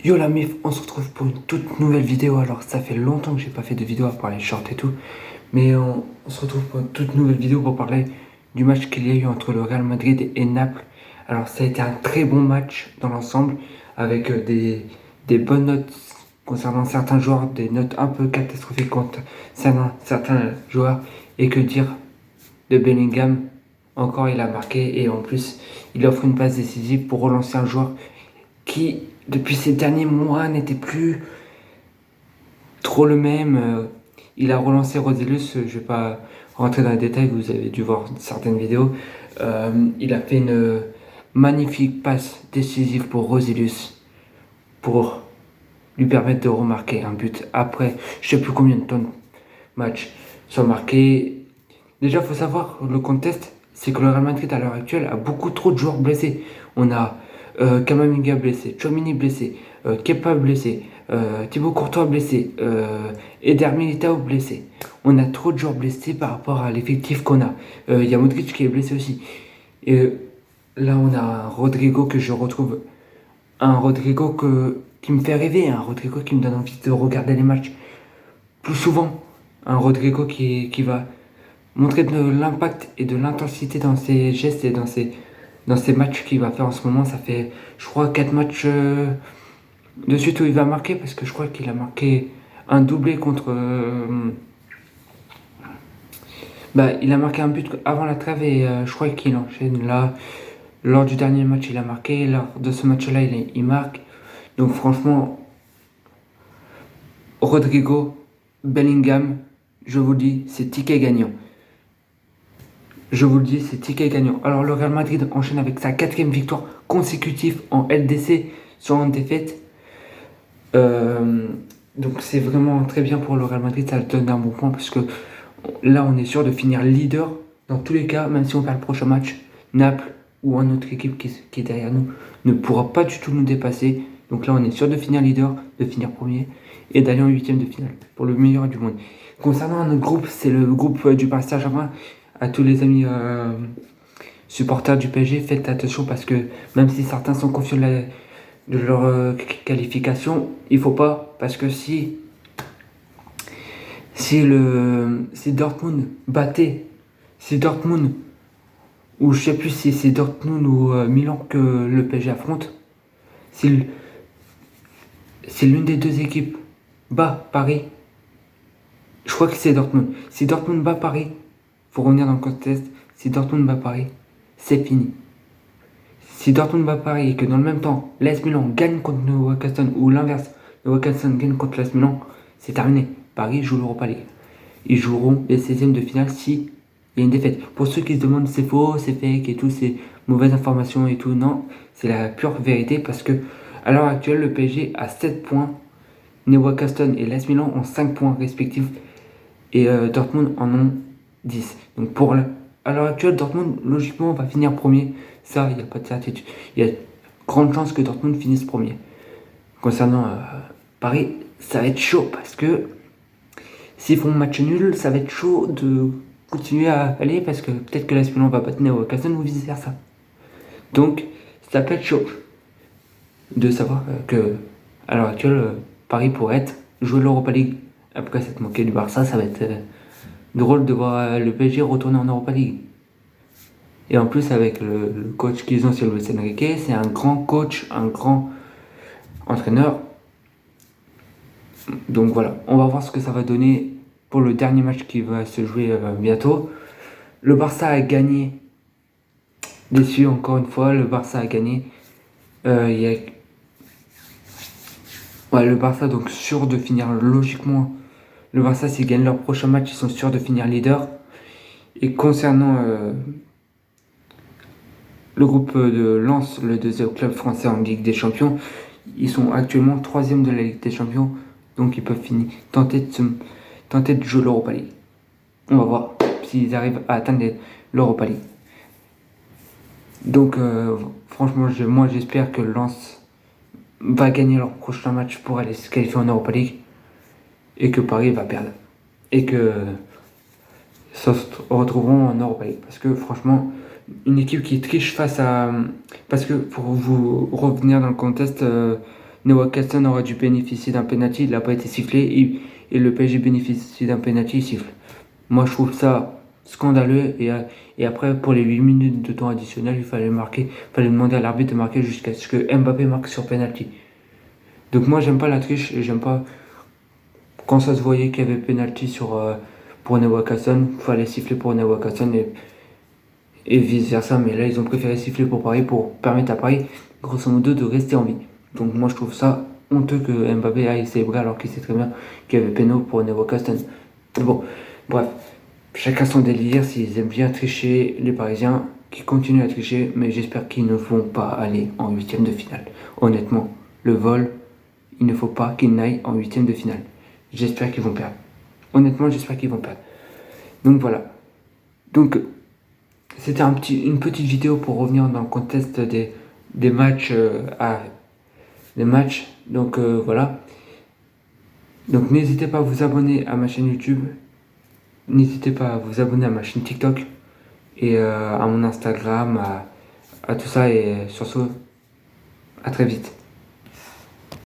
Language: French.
Yo la mif, on se retrouve pour une toute nouvelle vidéo. Alors ça fait longtemps que j'ai pas fait de vidéo à part les shorts et tout. Mais on se retrouve pour une toute nouvelle vidéo pour parler du match qu'il y a eu entre le Real Madrid et Naples. Alors ça a été un très bon match dans l'ensemble, avec des bonnes notes concernant certains joueurs, des notes un peu catastrophiques concernant certains joueurs. Et que dire de Bellingham, encore il a marqué et en plus il offre une passe décisive pour relancer un joueur qui, depuis ces derniers mois, n'était plus trop le même. Il a relancé Roselius, je ne vais pas rentrer dans les détails, vous avez dû voir certaines vidéos. Il a fait une magnifique passe décisive pour Roselius, pour lui permettre de remarquer un but après je ne sais plus combien de temps de match sont marqués. Déjà, il faut savoir, le contexte, c'est que le Real Madrid à l'heure actuelle a beaucoup trop de joueurs blessés. On a Camavinga blessé, Tchouaméni blessé, Kepa blessé, Thibaut Courtois blessé, Eder Militao blessé. On a trop de joueurs blessés par rapport à l'effectif qu'on a. Il y a Modric qui est blessé aussi. Et là, on a un Rodrigo que je retrouve. Un Rodrigo qui me fait rêver, un Rodrigo qui me donne envie de regarder les matchs plus souvent. Un Rodrigo qui va montrer de l'impact et de l'intensité dans ses gestes et dans ses matchs qu'il va faire en ce moment. Ça fait, je crois, 4 matchs de suite où il va marquer, parce que je crois qu'il a marqué un doublé contre... il a marqué un but avant la trêve et je crois qu'il enchaîne là. Lors du dernier match, il a marqué. Lors de ce match-là, il marque. Donc franchement, Rodrigo, Bellingham, je vous le dis, c'est ticket gagnant. Je vous le dis, c'est ticket gagnant. Alors le Real Madrid enchaîne avec sa 4e victoire consécutive en LDC sans défaite. Donc c'est vraiment très bien pour le Real Madrid, ça donne un bon point parce que là on est sûr de finir leader dans tous les cas, même si on perd le prochain match. Naples ou une autre équipe qui est derrière nous ne pourra pas du tout nous dépasser. Donc là on est sûr de finir leader, de finir premier et d'aller en 8e de finale pour le meilleur du monde. Concernant notre groupe, c'est le groupe du Paris Saint-Germain. À tous les amis supporters du PSG, faites attention parce que même si certains sont confiants de leur qualification, il faut pas, parce que si Dortmund battait, si Dortmund, ou je sais plus si c'est Dortmund ou Milan que le PSG affronte, si l'une des deux équipes bat Paris, je crois que c'est Dortmund. Si Dortmund bat Paris, faut revenir dans le contexte, si Dortmund bat Paris, c'est fini. Si Dortmund bat Paris et que dans le même temps, l'AS Milan gagne contre Newcastle ou l'inverse, Newcastle gagne contre l'AS Milan, c'est terminé. Paris joue l'Europa League. Ils joueront les 16e de finale si il y a une défaite. Pour ceux qui se demandent c'est faux, c'est fake et tout, c'est mauvaise information et tout, non, c'est la pure vérité parce que à l'heure actuelle, le PSG a 7 points, Newcastle et l'AS Milan ont 5 points respectifs et Dortmund en ont 10. Donc à l'heure actuelle, Dortmund, logiquement, va finir premier. Ça, il n'y a pas de certitude. Il y a grande chance que Dortmund finisse premier. Concernant Paris, ça va être chaud parce que s'ils font match nul, ça va être chaud de continuer à aller parce que peut-être que l'AS Milan va battre Newcastle ou vice versa. Donc, ça peut être chaud de savoir que à l'heure actuelle, Paris pourrait jouer l'Europa League. Après cette moquée du Barça, ça va être drôle de voir le PSG retourner en Europa League. Et en plus, avec le coach qu'ils ont, c'est Luis Enrique, c'est un grand coach, un grand entraîneur. Donc voilà, on va voir ce que ça va donner pour le dernier match qui va se jouer bientôt. Le Barça a gagné. Déçu encore une fois, le Barça a gagné. Le Barça donc sûr de finir logiquement. Le Barça, s'ils gagnent leur prochain match, ils sont sûrs de finir leader. Et concernant le groupe de Lens, le deuxième club français en Ligue des Champions, ils sont actuellement 3e de la Ligue des Champions. Donc ils peuvent tenter de jouer l'Europa League. On va voir s'ils arrivent à atteindre l'Europa League. Donc franchement, moi j'espère que Lens va gagner leur prochain match pour aller se qualifier en Europa League. Et que Paris va perdre. Et que se retrouveront en Europa League. Parce que franchement, une équipe qui triche face à... Parce que pour vous revenir dans le contexte, Noah Caston aurait dû bénéficier d'un penalty, il n'a pas été sifflé, et le PSG bénéficie d'un penalty, il siffle. Moi, je trouve ça scandaleux, et après, pour les 8 minutes de temps additionnel, il fallait demander à l'arbitre de marquer jusqu'à ce que Mbappé marque sur penalty. Donc moi, j'aime pas la triche, et j'aime pas quand ça se voyait qu'il y avait penalty pour Noah Caston, il fallait siffler pour Noah Caston, et vice versa, mais là ils ont préféré siffler pour Paris pour permettre à Paris, grosso modo, de rester en vie. Donc moi je trouve ça honteux que Mbappé aille célébrer alors qu'il sait très bien qu'il y avait péno pour Noah Caston. Bon, bref, chacun son délire, s'ils aiment bien tricher, les Parisiens qui continuent à tricher, mais j'espère qu'ils ne vont pas aller en huitième de finale. Honnêtement, le vol, il ne faut pas qu'ils n'aillent en huitième de finale. J'espère qu'ils vont perdre. Honnêtement, j'espère qu'ils vont perdre. Donc voilà. Donc c'était une petite vidéo pour revenir dans le contexte des matchs. Des matchs. Donc voilà. Donc n'hésitez pas à vous abonner à ma chaîne YouTube. N'hésitez pas à vous abonner à ma chaîne TikTok. Et à mon Instagram. À tout ça. Et sur ce, à très vite.